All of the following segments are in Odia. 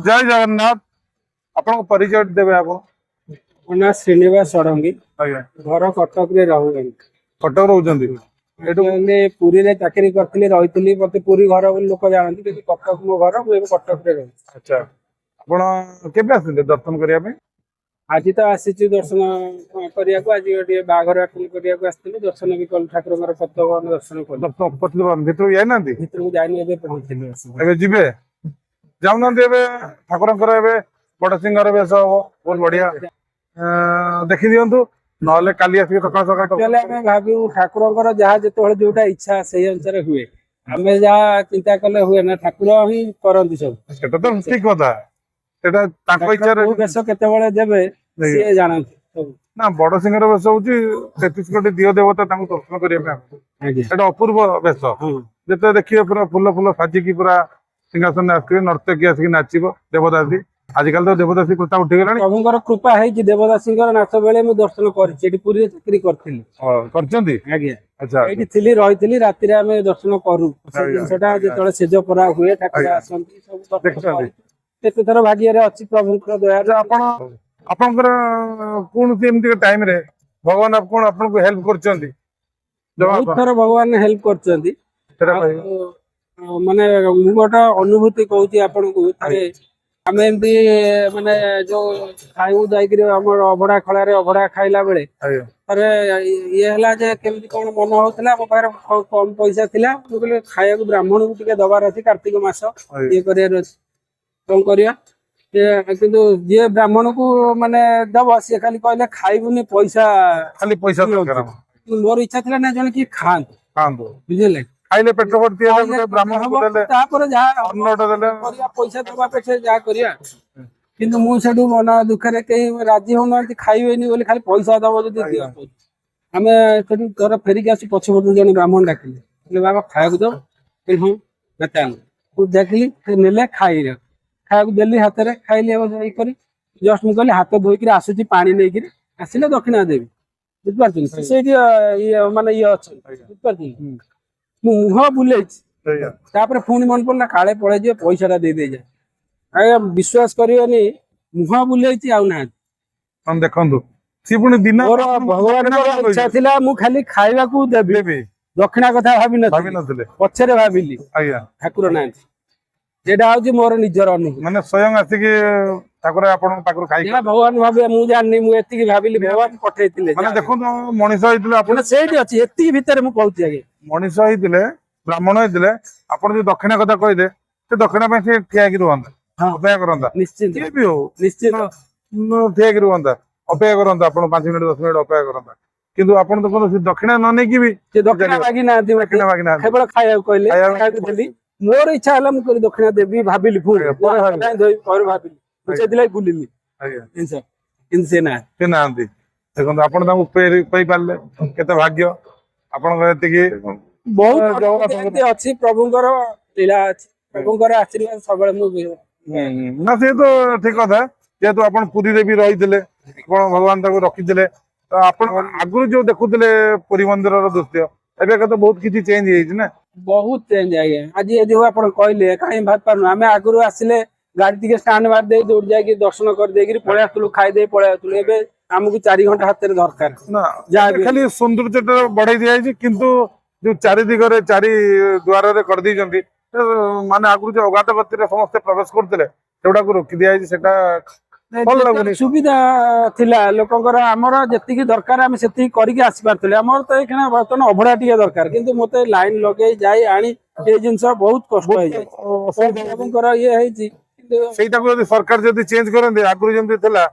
जय जगन्नाथ आपन परिचय देबे आपण ना श्रीनिवास षडंगी आज्ञा घर कटक रे रहूँ कटक रहउचंदी एटू पुरी रे चाकरी करथिली रहिथिली मते पुरी घर बोली लोक जानନ୍ତି कि कटक मो घर मु कटक रे रहू। अच्छा आपण केबे आसिले दर्शन करिया पे आज तो आसीची दर्शन करिया को आज गोटे बाघर अटेंड करिया को आस्थिलु दर्शन भी कल ठाकुर पतवन दर्शन कल दर्शन पतले भितर जाय नांदी भीतर को जाइनी एबे पहुंचली एबे जिबे जाउनांदी एबे ठाकुरंकर एबे बड़ सिंगर बेस हो बहुत बढ़िया देखि दियंतु नहले काली आसी सकाळ सकाळ चले हमें भाबिउ ठाकुरंकर जहा जेतोळे जोटा इच्छा सेही अनुसार हुए हमें जहा चिंता कले हुए ना ठाकुर ही करंती सब सेटा तो ठीक कथा सेटा ताको इच्छा रे बेस केतेबेले देबे से जानନ୍ତି सब ना बड़ सिंगर बेस होची 33 कोटी दियो देवता तांको दर्शन करिया पे आगे सेटा अपूर्व बेस जेते देखिए पूरा फुल फुल साजी की पूरा सिंहासन आसके नर्तकी आसिक नाचिबो देवदासी आजकल तो देवदासी कृता उठी गलानी प्रभुଙ୍କର कृपा है कि देवदासीଙ୍କର नाच बेले मु दर्शन करछि एटी पुरी चाकरी करथिली करचंदी आगे अच्छा एटी थिली रहिथिली राति रे हमें दर्शन करू सेटा जेतोळे सेज परा हुए ठाकुर आसंती सब देखछंदी केते थर भाग्य रे अछि प्रभुଙ୍କର दया रे आपण आपनकर कोन एमती टाइम रे भगवान आपन आपन को हेल्प करचंदी बहुत थर भगवान हेल्प करचंदी सेटा माने मु गोटा अनुभूति कहूची आपन को थारे हमें एमती माने जो खाइबू जाइकरी हमर अभडा खळा रे अभडा खाइला बेले अरे ये हला जे केमती कोन मन होतला मो पारे कम पैसा थिला मु कहले खाया को ब्राह्मण को टिके दबार अछि कार्तिक मास ये करियर अछि कोन करिया किंतु जे ब्राह्मण को माने दब से खाली कहले खाइबुनी पैसा खाली पैसा दरकार मोर इच्छा थिला ना जने कि खान बुझले खाइले पेट भर्ती हेले ब्राह्मण को देले तापर जा अन्नटा देले करिया पैसा दबा पेछे जा करिया किंतु मु सेडू मन दुख रे के राजी होना खाइबेनी बोली खाली पैसा दबो जदी दिया हमें सेडू घर फेरी के आसी पछ पछ जने ब्राह्मण डाकिले बोले बाबा खाया को दो कि हम नचान को देखली से नेले खाई रे खाया को देली हाथ रे खाइले ए करी जस्ट मु कहली हाथ धोई के आसुची पानी नै कि आसिले दक्षिणा देवी बुझ पारछी से ये माने ये अछि बुझ पारछी मुह बुले तापर पुणी मन पड़ना काले पड़े जे पैसा दे दे जाए आगे विश्वास करियोनी मुह बुले आउ ना हम देखंदु सी पुणी दिन मोर भगवान इच्छा थिला मु खाली खाइबा को देबी दक्षिणा कथा भाबी नथिले पछरे भाबिली आज्ञा ठाकुर ना जेडा होजी मोर निजर अनुभव माने स्वयं आसिक ठाकुर आपन पाकर खाइ जेडा भगवान भाबे मु जाननी मु एतिकी भाबिली भगवान पठेइतिले माने देखंदु मनीष होइतिले आपन सेठी अछि एतिकी भीतर मु कहउछि आगे मनीष होइतिले ब्राह्मण होइतिले आपन जे दक्षिणा कथा कहिदे से दक्षिणा पे से ठिया कि रुहंदा अपेक्षा करंदा निश्चित के भी हो निश्चित ठिया कि रुहंदा अपेक्षा करंदा आपन 5 मिनिट 10 मिनिट अपेक्षा करंदा किंतु आपन तो कोन दक्षिणा न नै कि भी से दक्षिणा मागी ना दि दक्षिणा मागी ना केवल खाया कहले खाया देली मोर इच्छा हला मु करी दक्षिणा देबी भाबिली फुल पर भाबिली से दिलाई बुलिली आज्ञा इनसा इनसे ना से नांदी देखंदु आपन तांको पई पाले केते भाग्य आपन एति कि बहुत अच्छी प्रभुଙ୍କର लीला अछि प्रभुଙ୍କର आशीर्वाद सबले मु ना से तो ठीक कथा जेहेतु आपन पुरी रे भी रहिदिले आपन भगवान ताको रखिदिले तो आपन आगु जो देखुदिले पुरी मंदिर रो दृश्य एबे का तो बहुत किछि चेंज हेछि ना बहुत चेंज आ गया आज ये जो आपन कहले काई भात पारनु हमें आगु आसिले गाड़ी टिके स्टैंड मार दे दौड़ जाय कि दर्शन कर दे कि पळे आतलु खाइ दे पळे आतलु एबे हमकु 4 घंटा हाथ रे दरकार ना खाली सौंदर्यटा बढ़ाई दिया है किंतु जो चारि दिगरे चारि द्वार रे कर दी जंती माने आगु जो अगाध गति रे समस्त प्रवेश करथिले सेडा को रोकी दिया है सेटा भल लागुनी सुविधा थिला लोकंकर हमर जति की दरकार हम सेति करी के आसी पारथले हमर त एखना बर्तन अभडा टिके दरकार किंतु मते लाइन लगे जाई आनी ए जिंस बहुत कष्ट होई जाय लोकंकर ये हेछि सेटा को यदि सरकार यदि चेंज करंदे आगु जेमति थिला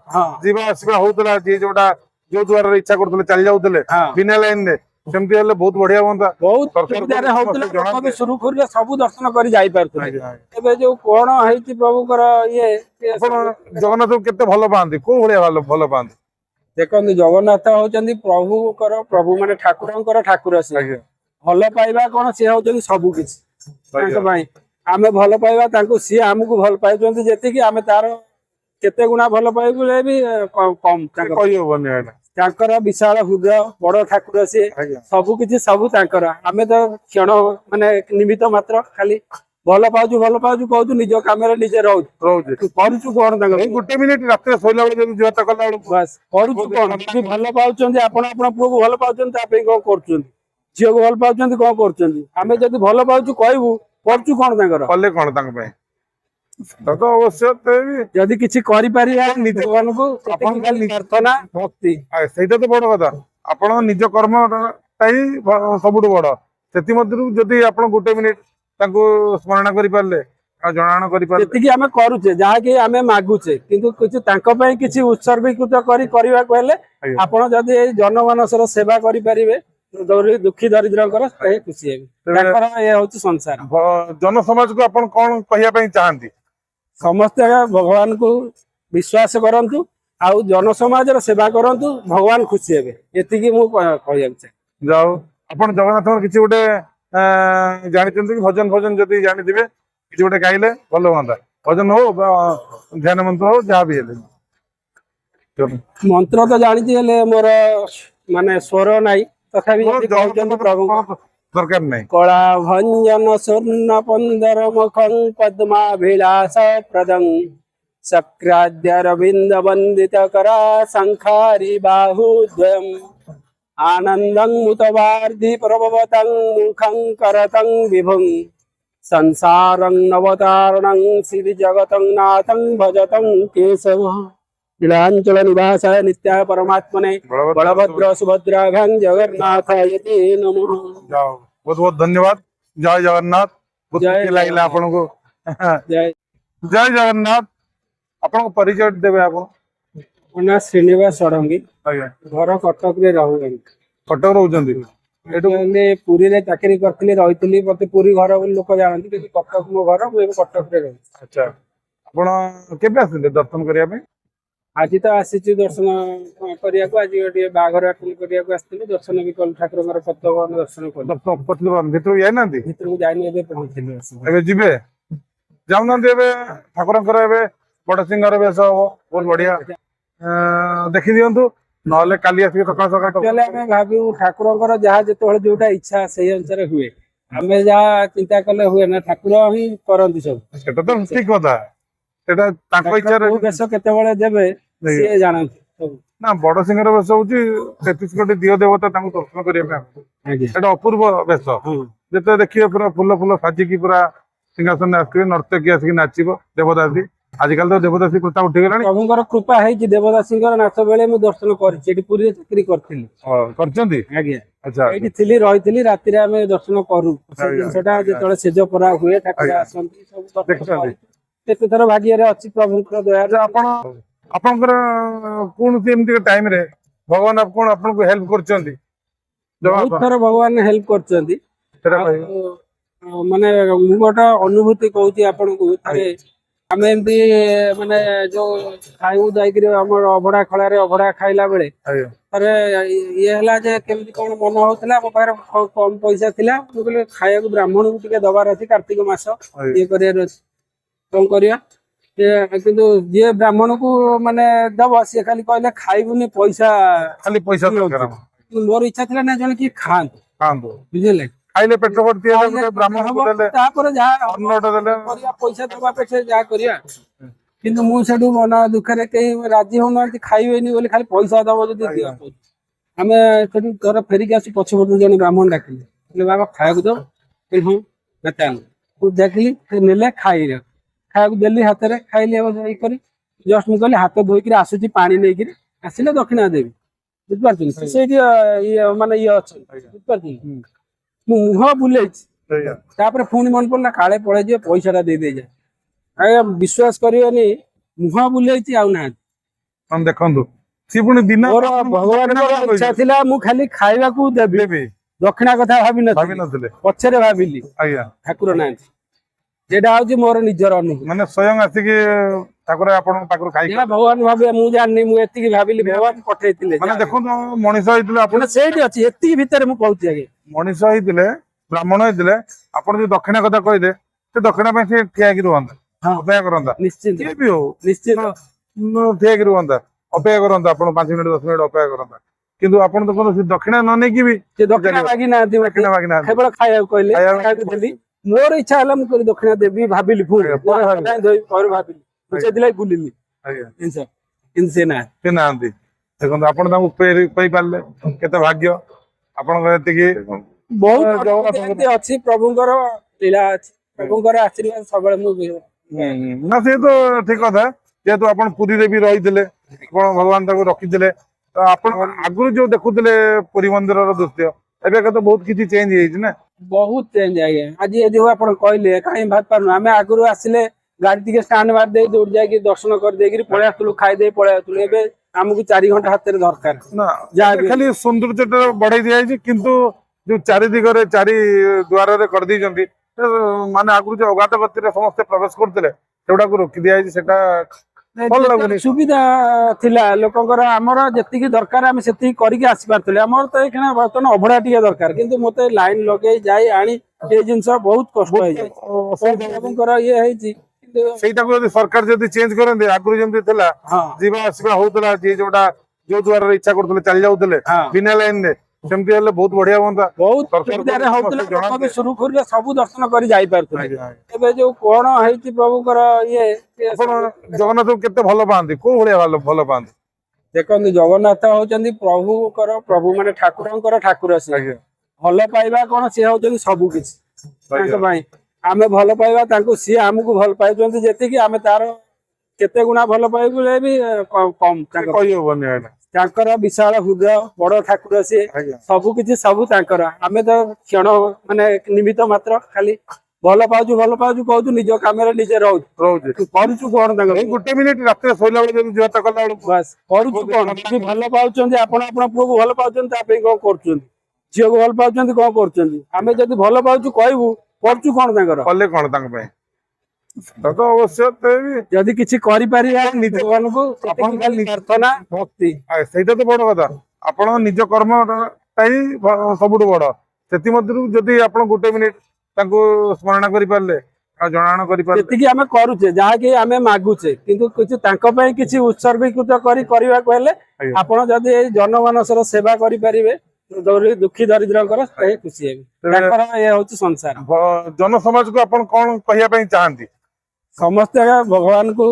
जीवा आसीबा होतला जे जोडा जो द्वार रे इच्छा करथले चली जाउथले बिना लाइन ने सेमति हले बहुत बढ़िया होंदा बहुत सुविधा रे होतला कभी शुरू करिया सब दर्शन करी जाई पारथले एबे जो कोन हेछि प्रभुकर ये अपन जगन्नाथ केते भलो पांदी को भलिया भलो पांदी देखंदी जगन्नाथ होचंदी प्रभुकर प्रभु माने ठाकुरंकर ठाकुर से भलो पाइबा कोन से होचंदी सब किछ तांको भाई आमे भलो पाइबा तांको सी हमकु भल पाइचंदी जेति कि आमे तार केते गुना भलो पाइबुले भी कम तांको कहियो बने एटा तांकर विशाल हृदय बड़ ठाकुर से सब किछि सब तांकर आमे तो क्षण माने निमित्त मात्र खाली ଭଲ ପାଉଛୁ କହୁଛୁ ନିଜ କାମରେ ନିଜେ ରହୁଛି ତୁ କରୁଛୁ କଣ ତାଙ୍କର ଏଇ ଗୋଟେ ମିନିଟ ରାତିରେ ଶୋଇଲା ବେଳେ ଯଦି ଜୁହାରଟା କଲା ବେଳକୁ ବାସ୍ କରୁଛୁ କଣ ଯଦି ଭଲ ପାଉଛନ୍ତି ଆପଣ ଆପଣ ପୁଅକୁ ଭଲ ପାଉଛନ୍ତି ତା ପାଇଁ କଣ କରୁଛନ୍ତି ଝିଅକୁ ଭଲ ପାଉଛନ୍ତି କଣ କରୁଛନ୍ତି ଆମେ ଯଦି ଭଲ ପାଉଛୁ କହିବୁ କରୁଛୁ କଣ ତାଙ୍କର କଲେ କଣ ତାଙ୍କ ପାଇଁ ସେଟା ତ ଅବଶ୍ୟ ତେବେ ଯଦି କିଛି କରିପାରିବା ନିଜେ- ଭଗବାନଙ୍କୁ ଆପଣ ସେତିକି ଖାଲି ନିଜେ- ପ୍ରାର୍ଥନା ଭକ୍ତି ସେଇଟା ତ ବଡ କଥା ଆପଣ ନିଜ କର୍ମଟା ହିଁ ସବୁଠୁ ବଡ ସେଥିମଧ୍ୟରୁ ଯଦି ଆପଣ ଗୋଟେ ମିନିଟ ତାଙ୍କୁ ସ୍ମରଣ କରିପାରିଲେ ଆଉ ଜଣାଣ କରିପାରିଲେ ସେତିକି ଆମେ କରୁଛେ ଯାହାକି ଆମେ ମାଗୁଛେ କିନ୍ତୁ କିଛି ତାଙ୍କ ପାଇଁ କିଛି ଉତ୍ସର୍ଗୀକୃତ କରିବାକୁ ହେଲେ ଆଜ୍ଞା। ଆପଣ ଯଦି ଏଇ ଜନମାନସର ସେବା କରିପାରିବେ ଦୁଃଖୀ ଦରିଦ୍ରଙ୍କର ସେ ଖୁସି ହେବେ ତେବେ- ତାଙ୍କର ଏ ହଉଛି ସଂସାର ଜନସମାଜକୁ ଆପଣ କଣ କହିବା ପାଇଁ ଚାହାନ୍ତି ସମସ୍ତେ ଭଗବାନଙ୍କୁ ବିଶ୍ୱାସ କରନ୍ତୁ ଆଉ ଜନସମାଜର ସେବା କରନ୍ତୁ ଭଗବାନ ଖୁସି ହେବେ ଏତିକି ମୁଁ କହିବାକୁ ଚାହେଁ ଯାଉ ଆପଣ ଜଗନ୍ନାଥଙ୍କର କିଛି ଗୋଟେ ଜାଣିଛନ୍ତି କି ଭଜନ ଫଜନ ଯଦି ଜାଣିଥିବେ କିଛି ଗୋଟେ ଗାଇଲେ ଭଲ ହୁଅନ୍ତା ଭଜନ ହଉ ବା ଧ୍ୟାନ ମନ୍ତ୍ର ହଉ ଯାହା ବି ହେଲେ ମନ୍ତ୍ର ତ ଜାଣିଛି ହେଲେ ମୋର ମାନେ ସ୍ୱର ନାହିଁ ତଥାପି ଯଦି କହୁଛନ୍ତି ପ୍ରଭୁଙ୍କ ଦରକାର ନାହିଁ କଳା ଭଞ୍ଜନ ସ୍ୱର୍ଣ୍ଣ ପନ୍ଦର ମୁଖଂ ପଦ୍ମାଭିଳାଷ ପ୍ରଦଂ ଶକ୍ରାଦ୍ୟରବିନ୍ଦ ବନ୍ଦିତ କରା ଶଙ୍ଖାରି ବାହୁଦ୍ୱୟଂ ଆନନ୍ଦଂ ମୁତବାର୍ଧି ପ୍ରଭବତଂ ମୁଖଂ କରତଂ ବିଭୁଂ ସଂସାରଂ ନବତାರಣଂ ଶ୍ରୀ ଜଗତଂ ନାଥଂ ଭଜତଂ କେଶବ नीलांचल निवासाय नित्याय परमात्मने बलभद्र सुभद्राभ्यां जगन्नाथाय ते नमः ଯାଉ ବହୁତ ବହୁତ ଧନ୍ୟବାଦ ଜୟ ଜଗନ୍ନାଥ ବହୁତ ଜୟ ଖୁସି ଲାଗିଲା ଆପଣଙ୍କୁ जय ଜୟ ଜଗନ୍ନାଥ ଆପଣଙ୍କ ପରିଚୟ ଦେବେ ଆପଣ ମୋ ନାଁ ଶ୍ରୀନିବାସ ଷଡଙ୍ଗୀ ଆଜ୍ଞା ଘର କଟକରେ ରହୁଛି କଟକ ରହୁଛନ୍ତି ଏଠୁ ହେଲେ ପୁରୀରେ ଚାକିରି କରିଥିଲି ରହିଥିଲି ମତେ ପୁରୀ ଘର ବୋଲି ଲୋକ ଜାଣନ୍ତି କିନ୍ତୁ କଟକ ମୋ ଘର ମୁଁ ଏବେ କଟକରେ ରହୁଛି ଆଚ୍ଛା ଆପଣ କେବେ ଆସିଥିଲେ ଦର୍ଶନ କରିବା ପାଇଁ ଆଜି ତ ଆସିଛୁ ଦର୍ଶନ କରିବାକୁ ଆଜି ଟିକେ ବାହାଘର ଆଟେଣ୍ଡ କରିବାକୁ ଆସିଥିଲୁ ଦର୍ଶନ ବି କଲୁ ଠାକୁରଙ୍କର ପତବନ ଦର୍ଶନ କଲୁ ଦର୍ଶନ କରିଥିଲେ ଭିତରକୁ ଯାଇନାହାନ୍ତି ଭିତରକୁ ଯାଇନି ଏବେ ପହଞ୍ଚିଲୁ ଏବେ ଯିବେ ଯାଉନାହାନ୍ତି ଏବେ ଠାକୁରଙ୍କର ଏବେ ବଡ ସିଂହର ବେଶ ହବ ବହୁତ ବଢିଆ ଦେଖି ଦିଅନ୍ତୁ ନହେଲେ କାଲି ଆସିବେ ସକାଳ ସକାଳ ଆକ୍ଚୁଆଲି ଆମେ ଭାବୁ ଠାକୁରଙ୍କର ଯାହା ଯେତେବେଳେ ଯୋଉଟା ଇଚ୍ଛା ସେଇ ଅନୁସାରେ ହୁଏ ଆମେ ଯାହା ଚିନ୍ତା କଲେ ହୁଏ ନା ଠାକୁର ହିଁ କରନ୍ତି ସବୁ ସେଟା ତ ଠିକ କଥା ସେଟା ତାଙ୍କ ଇଚ୍ଛାରେ କୋଉ ବେଶ କେତେବେଳେ ଦେବେ ସିଏ ଜାଣନ୍ତି ସବୁ ନା ବଡ ସିଂହର ବେଶ ହଉଛି 33 କୋଟି ଦିଅ ଦେବତା ତାଙ୍କୁ ଦର୍ଶନ କରିବା ପାଇଁ ଆଜ୍ଞା ସେଟା ଅପୂର୍ବ ବେଶ ହଁ ଯେତେ ଦେଖିବେ ପୁରା ଫୁଲ ଫୁଲ ସାଜିକି ପୁରା ସିଂହାସନରେ ଆସିଥିବେ ନର୍ତ୍ତକୀ ଆସିକି ନାଚିବ ଦେବଦାସୀ ଆଜିକାଲି ତ ଦେବଦାସୀ କୃତା ଉଠିଗଲାଣି ପ୍ରଭୁଙ୍କର କୃପା ହେଇଛି ଦେବଦାସୀଙ୍କର ନାଚ ବେଳେ ମୁଁ ଦର୍ଶନ କରିଛି ଏଠି ପୁରୀରେ ଚାକିରି କରିଥିଲି କରିଛନ୍ତି ଆଜ୍ଞା ଆଚ୍ଛା ଏଇଠି ଥିଲି ରହିଥିଲି ରାତିରେ ଆମେ ଦର୍ଶନ କରୁ ସେ ଜିନିଷଟା ଯେତେବେଳେ ସେଜ ପରା ହୁଏ ଠାକୁର ଆସନ୍ତି ସବୁ ଦର୍ଶନ ଦେଖିଛନ୍ତି। କରିଛୁ। କେତେ ଥର ଭାଗ୍ୟରେ ଅଛି ପ୍ରଭୁଙ୍କର ଦୟାରେ ଆଚ୍ଛା, ଆପଣଙ୍କର କୌଣସି ଏମିତି ଟାଇମ ରେ ଭଗବାନ କଣ ଆପଣଙ୍କୁ ହେଲ୍ପ କରିଛନ୍ତି ବହୁତ ଥର ଭଗବାନ ହେଲ୍ପ କରିଛନ୍ତି ସେଟା ଆଉ, କହିବେ ମାନେ ମୁଁ ଗୋଟେ ଅନୁଭୂତି କହୁଛି ଆପଣଙ୍କୁ ଥରେ ଆମେ ଏମିତି ମାନେ ଯୋଉ ଖାଇବୁ ଯାଇକିରି ଆମର ଅଭଡା ଖଳାରେ ଅଭଡା ଖାଇଲା ବେଳେ ଆଜ୍ଞା ଥରେ ଇଏ ହେଲା ଯେ କେମିତି କଣ ମନ ହଉଥିଲା ମୋ ପାଖରେ କମ ପଇସା ଥିଲା ମୁଁ କହିଲି ଖାଇବାକୁ ବ୍ରାହ୍ମଣକୁ ଟିକେ ଦବାର ଅଛି କାର୍ତ୍ତିକ ମାସ ଇଏ କରିବାର ଅଛି କଣ କରିବା କିନ୍ତୁ ଯିଏ ବ୍ରାହ୍ମଣକୁ ମାନେ ଦବ ସିଏ ଖାଲି କହିଲେ ଖାଇବୁନି ପଇସା ଖାଲି ପଇସା ଦରକାର ଆମର। ମୋର ଇଚ୍ଛା ଥିଲା ନା ଜଣେ କିଏ ଖାଆନ୍ତୁ ଖାଆନ୍ତୁ ବୁଝିଲେ ଖାଇଲେ ପେଟ ଭର୍ତ୍ତି ହେଲେ ଗୋଟେ ବ୍ରାହ୍ମଣକୁ ଦେଲେ ତାପରେ ଯାହା ଅନ୍ନଟା ଦେଲେ କରିବା ପଇସା ଦବା ପଛେ ଯାହା କରିବା କିନ୍ତୁ ମୁଁ ସେଠୁ ମନ ଦୁଃଖରେ କେହି ରାଜି ହଉନାହାନ୍ତି ଖାଇବେନି ବୋଲି ଖାଲି ପଇସା ଦବ ଯଦି ଦିଅ ଆମେ ସେଠୁ ଘର ଫେରିକି ଆସି ପଛପଟୁ ଜଣେ ବ୍ରାହ୍ମଣ ଡାକିଲେ କହିଲେ ବାବା ଖାଇବାକୁ ଦବ ହଁ ମୁଁ ଦେଖିଲି ସେ ନେଲେ ଖାଇବାକୁ ଦେଲି ହାତରେ ଖାଇଲି ଇଏ କରି ଜଷ୍ଟ ମୁଁ କହିଲି ହାତ ଧୋଇକିରି ଆସୁଛି ପାଣି ନେଇକିରି ଆସିଲେ ଦକ୍ଷିଣା ଦେବି ବୁଝିପାରୁଛନ୍ତି ସେଇଠି ମାନେ ଇଏ ଅଛନ୍ତି ବୁଝିପାରୁଛନ୍ତି ମୁଁ ମୁହଁ ବୁଲେଇଛି ତାପରେ ପୁଣି ମନେ ପଡିଲା କାଳେ ପଳେଇ ଯିବେ ପଇସା ଟା ଦେଇଯାଏ ଆଜ୍ଞା ବିଶ୍ୱାସ କରିବେନି ମୁହଁ ବୁଲେଇଛି ଆଉ ନାହାନ୍ତି ଦେଖନ୍ତୁ ସିଏ ପୁଣି ଦିନ ମୋର ଭଗବାନଙ୍କର ଇଚ୍ଛା ଥିଲା ମୁଁ ଖାଲି ଖାଇବାକୁ ଦେବି ଦକ୍ଷିଣା କଥା ଭାବି ନଥିଲେ ପଛରେ ଭାବିଲି ଆଜ୍ଞା ଠାକୁର ନାହାନ୍ତି ସେଇଟା ହଉଛି ମୋର ନିଜର ଅନୁଭୂତି ମାନେ ସ୍ୱୟଂ ଆସିକି ଠାକୁର ଆପଣଙ୍କ ପାଖରୁ ଖାଇକି ଯାହା ଭଗବାନ ଭାବେ ମୁଁ ଜାଣିନି ମୁଁ ଏତିକି ଭାବିଲି ଭଗବାନ ପଠେଇଥିଲେ ମାନେ ଦେଖନ୍ତୁ ମଣିଷ ହେଇଥିଲେ ଆପଣ ମାନେ ସେଇଠି ଅଛି ଏତିକି ଭିତରେ ମୁଁ କହୁଛି ଆଜ୍ଞା ମଣିଷ ହେଇଥିଲେ ବ୍ରାହ୍ମଣ ହେଇଥିଲେ ଆପଣ ଯୋଉ ଦକ୍ଷିଣା କଥା କହିଲେ ସେ ଦକ୍ଷିଣା ପାଇଁ ସେ ଠିଆ ହେଇକି ରୁହନ୍ତା ଅପେକ୍ଷା କରନ୍ତା ନିଶ୍ଚିନ୍ତ କିଏ ବି ହଉ ନିଶ୍ଚିତ ଠିଆ ହେଇକି ରୁହନ୍ତା ଅପେକ୍ଷା କରନ୍ତା ଆପଣ 5 ମିନିଟ୍ 10 ମିନିଟ୍ ଅପେକ୍ଷା କରନ୍ତା କିନ୍ତୁ ଆପଣ ଦେଖନ୍ତୁ ସେ ଦକ୍ଷିଣା ନ ନେଇକି ବି ସେ ଦକ୍ଷିଣା ମାଗି ନାହାନ୍ତି ଦକ୍ଷିଣା ମାଗି ନାହାନ୍ତି କେବଳ ଖାଇବାକୁ କହିଲେ ଖାଇବାକୁ ଦେଲି ମୋର ଇଚ୍ଛା ହେଲା ମୁଁ ଦକ୍ଷିଣା ଦେବି ଭାବିଲି ପୁଣି ପରେ ଭାବିଲି। କାଇଁ ଦେବି ପରେ ଭାବିଲି ମୁଁ ସେଥିଲାଗି ବୁଲିଲି ଆଜ୍ଞା ଜିନିଷ କିନ୍ତୁ ସେ ନା ସେ ନାହାନ୍ତି ଦେଖନ୍ତୁ ଆପଣ ତାଙ୍କୁ ପାଇପାରିଲେ କେତେ ଭାଗ୍ୟ ଆପଣଙ୍କର ଏତିକି ବହୁତ ଜଗନ୍ନାଥଙ୍କର ଏମିତି ଅଛି ପ୍ରଭୁଙ୍କର ଲୀଳା ଅଛି ପ୍ରଭୁଙ୍କର ଆଶୀର୍ବାଦ ସବୁବେଳେ ମୁଁ ନା ସେ ତ ଠିକ କଥା ଯେହେତୁ ଆପଣ ପୁରୀରେ ବି ରହିଥିଲେ ଆପଣ ଭଗବାନ ତାକୁ ରଖିଥିଲେ ତ ଆପଣ ଆଗରୁ ଯୋଉ ଦେଖୁଥିଲେ ପୁରୀ ମନ୍ଦିରର ଦୃଶ୍ୟ ଏବେ ତ ବହୁତ କିଛି ଚେଞ୍ଜ ହେଇଯାଇଛି ନା ବହୁତ ଚେଞ୍ଜ ଆଜ୍ଞା ଆଜି ଏ ଯୋଉ ଆପଣ କହିଲେ କାହିଁ ଭାବି ପାରୁନୁ ଆମେ ଆଗରୁ ଆସିଲେ ଗାଡି ଟିକେ ଷ୍ଟାଣ୍ଡ ମାରି ଦେଇ ଦୌଡି ଯାଇକି ଦର୍ଶନ କରିଦେଇକି ପଳେଇ ଆସୁଥିଲୁ ଖାଇଦେଇ ପଳେଇ ଆସୁଥିଲୁ ଏବେ ଆମକୁ 4 ଘଣ୍ଟା ହାତରେ ଦରକାର ନା ଯାହା ଏବେ ବି ଖାଲି ସୌନ୍ଦର୍ଯ୍ୟଟା ବଢେଇ ଦିଆଯାଇଛି କିନ୍ତୁ ଯୋଉ ଚାରି ଦିଗରେ ଚାରି ଦ୍ୱାରରେ କରିଦେଇଛନ୍ତି ମାନେ ଆଗରୁ ଯୋଉ ଅଗାଧ ଗତିରେ ସମସ୍ତେ ପ୍ରବେଶ କରୁଥିଲେ ସେଗୁଡାକୁ ରୋକି ଦିଆଯାଇଛି ସେଟା ଭଲ ଲାଗୁନି ସୁବିଧା ଥିଲା ଲୋକଙ୍କର ଆମର ଯେତିକି ଦରକାର ଆମେ ସେତିକି କରିକି ଆସିପାରୁଥିଲେ ଆମର ତ ଏଇଖିଣା ବର୍ତ୍ତମାନ ଅଭଡା ଟିକେ ଦରକାର କିନ୍ତୁ ମତେ ଲାଇନ ଲଗେଇ ଯାଇ ଆଣି ଏଇ ଜିନିଷ ବହୁତ କଷ୍ଟ ହେଇଯାଇଛି ଲୋକଙ୍କର ଇଏ ହେଇଛି କିନ୍ତୁ ସେଇଟାକୁ ଯଦି ସରକାର ଯଦି ଚେଞ୍ଜ କରନ୍ତି ଆଗରୁ ଯେମିତି ଥିଲା ହଁ ଯିବା ଆସିବା ହଉଥିଲା ଯିଏ ଯୋଉଟା ଯୋଉ ଦ୍ୱାରରେ ଇଚ୍ଛା କରୁଥିଲେ ଚାଲି ଯାଉଥିଲେ ହଁ ବିନା ଲାଇନରେ ସେମିତି ହେଲେ ବହୁତ ବଢିଆ ହୁଅନ୍ତା ବହୁତ ସରକାର ସୁବିଧାରେ ସମସ୍ତେ ହଉଥିଲା ଲୋକ ଜଣାନ୍ତେ। ବି ସୁରୁଖୁରୁରେ ସବୁ ଦର୍ଶନ କରି ଯାଇପାରୁଥିଲେ ଆଜ୍ଞା, ଆଜ୍ଞା। ଏବେ ଯୋଉ କଣ ହେଇଛି ପ୍ରଭୁଙ୍କର ଇଏ ଆପଣ ଜଗନ୍ନାଥଙ୍କୁ କେତେ ଭଲ ପାଆନ୍ତି କୋଉ ଭଳିଆ ଭଲ ପାଆନ୍ତି ଦେଖନ୍ତୁ ଜଗନ୍ନାଥ ହଉଛନ୍ତି ପ୍ରଭୁଙ୍କର ପ୍ରଭୁ ମାନେ ଠାକୁରଙ୍କର ଠାକୁର ସିଏ ଆଜ୍ଞା ଭଲ ପାଇବା କଣ ସିଏ ହଉଛନ୍ତି ସବୁ କିଛି ତାଙ୍କ ଆଜ୍ଞା। ପାଇଁ ଆମେ ଭଲ ପାଇବା ତାଙ୍କୁ ସିଏ ଆମକୁ ଭଲ ପାଇଛନ୍ତି ଯେତିକି ଆମେ ତାର କେତେ ଗୁଣା ଭଲ ପାଇବୁ ବି କମ କହିହବନି ଏଇଟା ତାଙ୍କର ବିଶାଳ ହୃଦୟ ବଡ ଠାକୁର ସିଏ ଆଜ୍ଞା ସବୁ କିଛି ସବୁ ତାଙ୍କର ଆମେ ତ କ୍ଷଣ ମାନେ ନିମିତ୍ତ ମାତ୍ର ଖାଲି ଭଲ ପାଉଛୁ କହୁଛୁ ନିଜ କାମରେ ନିଜେ ରହୁଛୁ ରହୁଛି କରୁଛୁ କଣ ତାଙ୍କର ଏଇ ଗୋଟେ ମିନିଟ ରାତିରେ ଶୋଇଲା ବେଳେ ଯଦି ଜୁହାରଟା କଲା ବେଳକୁ ବାସ୍ କରୁଛୁ କଣ ଯଦି ଭଲ ପାଉଛନ୍ତି ଆପଣ ଆପଣ ପୁଅକୁ ଭଲ ପାଉଛନ୍ତି ତା ପାଇଁ କଣ କରୁଛନ୍ତି ଝିଅକୁ ଭଲ ପାଉଛନ୍ତି କଣ କରୁଛନ୍ତି ଆମେ ଯଦି ଭଲ ପାଉଛୁ କହିବୁ କରୁଛୁ କଣ ତାଙ୍କର କଲେ କଣ ତାଙ୍କ ପାଇଁ ସେଟା ତ ଅବଶ୍ୟ ତେବେ ଯଦି କିଛି କରିପାରିବା ନିଜ ଭଗବାନଙ୍କୁ ଆପଣ ସେତିକି ଖାଲି ପ୍ରାର୍ଥନା ଭକ୍ତି ସେଇଟା ତ ବଡ କଥା ଆପଣଙ୍କ ନିଜ କର୍ମଟା ହିଁ ସବୁଠୁ ବଡ ସେଥିମଧ୍ୟରୁ ଯଦି ଆପଣ ଗୋଟେ ମିନିଟ ତାଙ୍କୁ ସ୍ମରଣ କରିପାରିଲେ ଆଉ ଜଣାଣ କରିପାରିଲେ ସେତିକି ଆମେ କରୁଛେ ଯାହାକି ଆମେ ମାଗୁଛେ କିନ୍ତୁ କିଛି ତାଙ୍କ ପାଇଁ କିଛି ଉତ୍ସର୍ଗୀକୃତ କରିବାକୁ ହେଲେ ଆଜ୍ଞା। ଆପଣ ଯଦି ଏଇ ଜନମାନସର ସେବା କରିପାରିବେ ଦୁଃଖୀ ଦରିଦ୍ରଙ୍କର ସେ ଖୁସି ହେବେ ତାଙ୍କର ଇଏ ହଉଛି ସଂସାର ଜନସମାଜକୁ ଆପଣ କଣ କହିବା ପାଇଁ ଚାହାନ୍ତି ସମସ୍ତେ ଭଗବାନଙ୍କୁ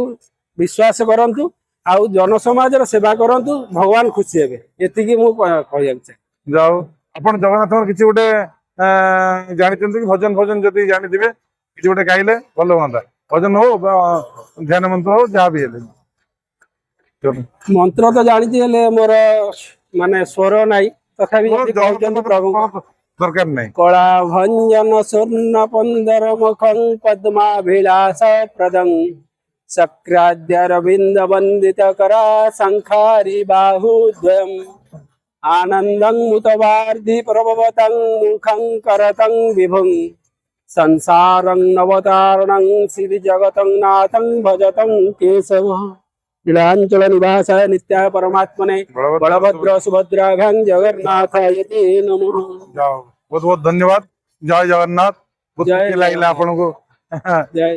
ବିଶ୍ୱାସ କରନ୍ତୁ ଆଉ ଜନସମାଜର ସେବା କରନ୍ତୁ ଭଗବାନ ଖୁସି ହେବେ ଏତିକି ମୁଁ କହିବାକୁ ଚାହେଁ ଯାଉ ଆପଣ ଜଗନ୍ନାଥଙ୍କର କିଛି ଗୋଟେ ଜାଣିଛନ୍ତି କି ଭଜନ ଯଦି ଜାଣିଥିବେ କିଛି ଗୋଟେ ଗାଇଲେ ଭଲ ହୁଅନ୍ତା ଭଜନ ହଉ ବା ଧ୍ୟାନ ମନ୍ତ୍ର ହଉ ଯାହା ବି ହେଲେ ମନ୍ତ୍ର ତ ଜାଣିଛି ହେଲେ ମୋର ମାନେ ସ୍ୱର ନାହିଁ ତଥାପି ଯଦି କହୁଛନ୍ତି ପ୍ରଭୁ ଦରକାର ନାହିଁ କଳା ଭଞ୍ଜନ ସ୍ୱର୍ଣ୍ଣ ପନ୍ଦର ମୁଖଂ ପଦ୍ମାଭିଳାଷ ପ୍ରଦଂ ଶକ୍ରାଦ୍ୟରବିନ୍ଦ ବନ୍ଦିତ କରା ଶଙ୍ଖାରି ବାହୁଦ୍ୱୟମ୍ ଆନନ୍ଦଂ ମୁତବାର୍ଧି ପ୍ରଭବତଂ ମୁଖଂ କରତଂ ବିଭୁଂ ସଂସାରଂ নবতারণং শ্রী জগতং নাথং ভজতং কেশব নীলাঞ্চল নিবাসায় নিত্যায় পরমাত্মনে বলভদ্র সুভদ্রাভ্যাং জগন্নাথায় তে নমঃ ଯାଉ ବହୁତ ବହୁତ ଧନ୍ୟବାଦ ଜୟ ଜଗନ୍ନାଥ ବହୁତ ଜୟ ଖୁସି ଲାଗିଲା ଆପଣଙ୍କୁ ଜୟ